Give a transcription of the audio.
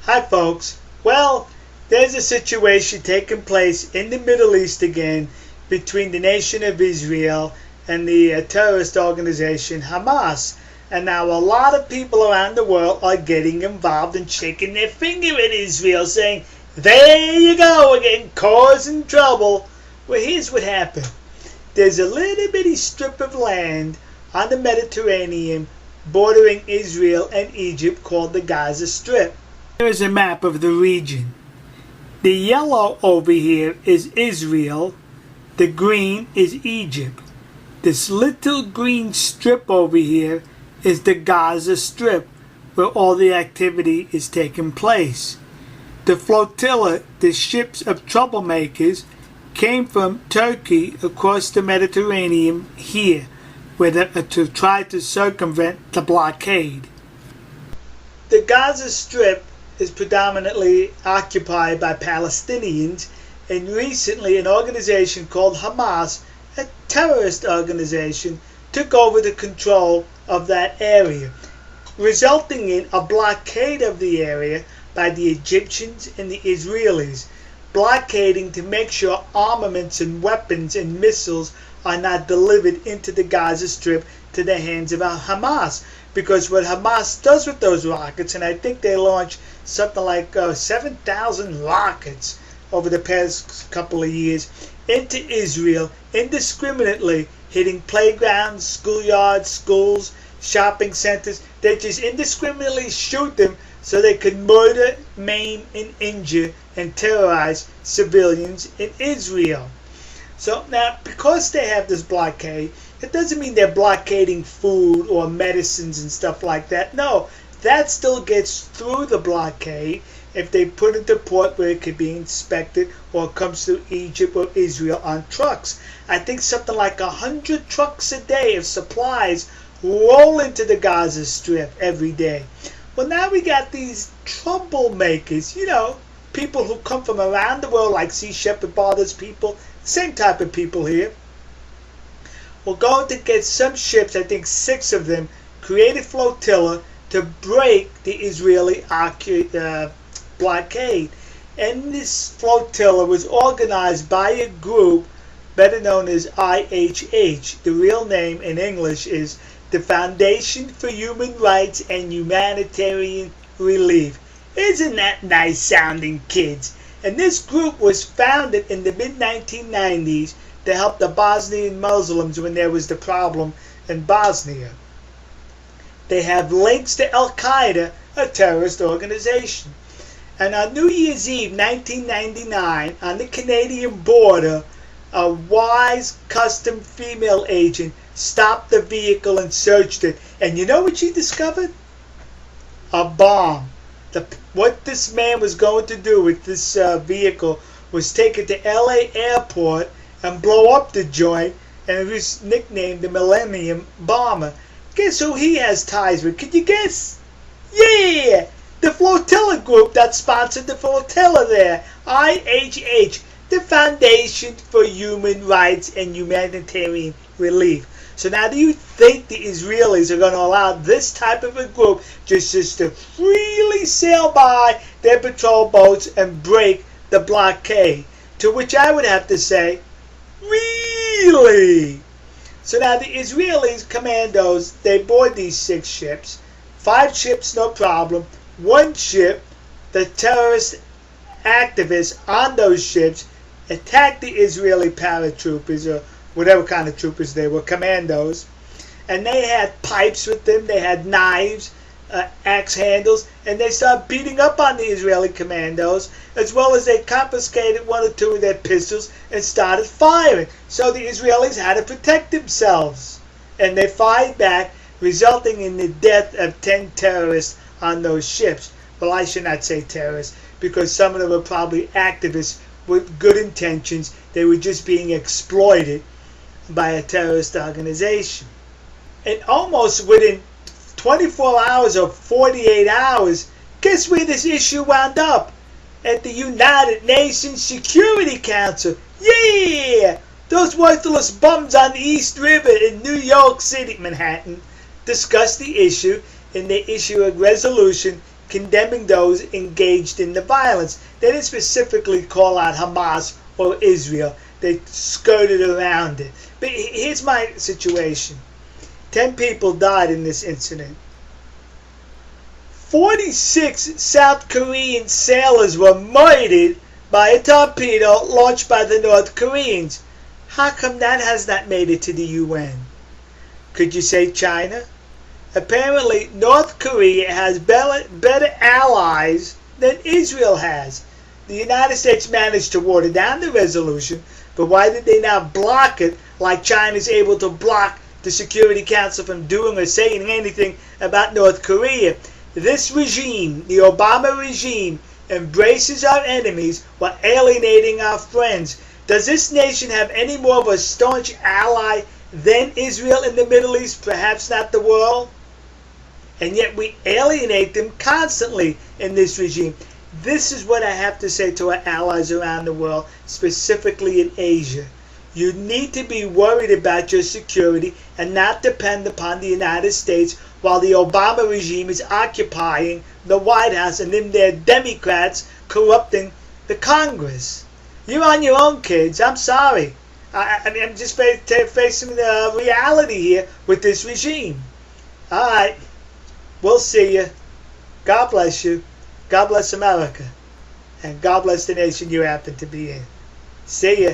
Hi folks. Well, there's a situation taking place in the Middle East again between the nation of Israel and the terrorist organization Hamas. And now a lot of people around the world are getting involved and shaking their finger at Israel saying, there you go again, causing trouble. Well, here's what happened. There's a little bitty strip of land on the Mediterranean bordering Israel and Egypt called the Gaza Strip. Here is a map of the region. The yellow over here is Israel. The green is Egypt. This little green strip over here is the Gaza Strip, where all the activity is taking place. The flotilla, the ships of troublemakers, came from Turkey across the Mediterranean here, to try to circumvent the blockade. The Gaza Strip is predominantly occupied by Palestinians, and recently an organization called Hamas, a terrorist organization, took over the control of that area, resulting in a blockade of the area by the Egyptians and the Israelis, blockading to make sure armaments and weapons and missiles are not delivered into the Gaza Strip to the hands of Hamas. Because what Hamas does with those rockets, and I think they launched something like 7,000 rockets over the past couple of years into Israel, indiscriminately hitting playgrounds, schoolyards, schools, shopping centers. They just indiscriminately shoot them so they could murder, maim, and injure and terrorize civilians in Israel. So now, because they have this blockade, it doesn't mean they're blockading food or medicines and stuff like that. No, that still gets through the blockade if they put it to port where it could be inspected, or comes through Egypt or Israel on trucks. I think something like 100 trucks a day of supplies roll into the Gaza Strip every day. Well, now we got these troublemakers, people who come from around the world, like Sea Shepherd Brothers people, same type of people here. We're going to get some ships, I think 6 of them, create a flotilla to break the Israeli blockade. And this flotilla was organized by a group better known as IHH. The real name in English is the Foundation for Human Rights and Humanitarian Relief. Isn't that nice sounding, kids? And this group was founded in the mid-1990s to help the Bosnian Muslims when there was the problem in Bosnia. They have links to Al-Qaeda, a terrorist organization. And on New Year's Eve 1999, on the Canadian border, a wise custom female agent stopped the vehicle and searched it. And you know what she discovered? A bomb. What this man was going to do with this vehicle was take it to LA Airport and blow up the joint, and it was nicknamed the Millennium Bomber. Guess who he has ties with? Could you guess? Yeah! The flotilla group that sponsored the flotilla there. IHH, the Foundation for Human Rights and Humanitarian Relief. So now, do you think the Israelis are going to allow this type of a group just to freely sail by their patrol boats and break the blockade? To which I would have to say, really? So now the Israelis commandos, they board these 6 ships. 5 ships, no problem. 1 ship, the terrorist activists on those ships attacked the Israeli paratroopers, or whatever kind of troopers they were, commandos. And they had pipes with them, they had knives, axe handles, and they started beating up on the Israeli commandos, as well as they confiscated 1 or 2 of their pistols and started firing. So the Israelis had to protect themselves. And they fired back, resulting in the death of 10 terrorists on those ships. Well, I should not say terrorists, because some of them were probably activists with good intentions. They were just being exploited by a terrorist organization. And almost within 24 hours or 48 hours, guess where this issue wound up? At the United Nations Security Council. Yeah! Those worthless bums on the East River in New York City, Manhattan, discussed the issue, and they issue a resolution condemning those engaged in the violence. They didn't specifically call out Hamas or Israel. They skirted around it. But here's my situation. 10 people died in this incident. 46 South Korean sailors were murdered by a torpedo launched by the North Koreans. How come that has not made it to the UN? Could you say China? Apparently, North Korea has better allies than Israel has. The United States managed to water down the resolution, but why did they not block it like China's able to block the Security Council from doing or saying anything about North Korea? This regime, the Obama regime, embraces our enemies while alienating our friends. Does this nation have any more of a staunch ally than Israel in the Middle East? Perhaps not the world. And yet we alienate them constantly in this regime. This is what I have to say to our allies around the world, specifically in Asia. You need to be worried about your security and not depend upon the United States while the Obama regime is occupying the White House and then they're Democrats corrupting the Congress. You're on your own, kids. I'm sorry. I'm just facing the reality here with this regime. All right. We'll see you. God bless you. God bless America. And God bless the nation you happen to be in. See ya.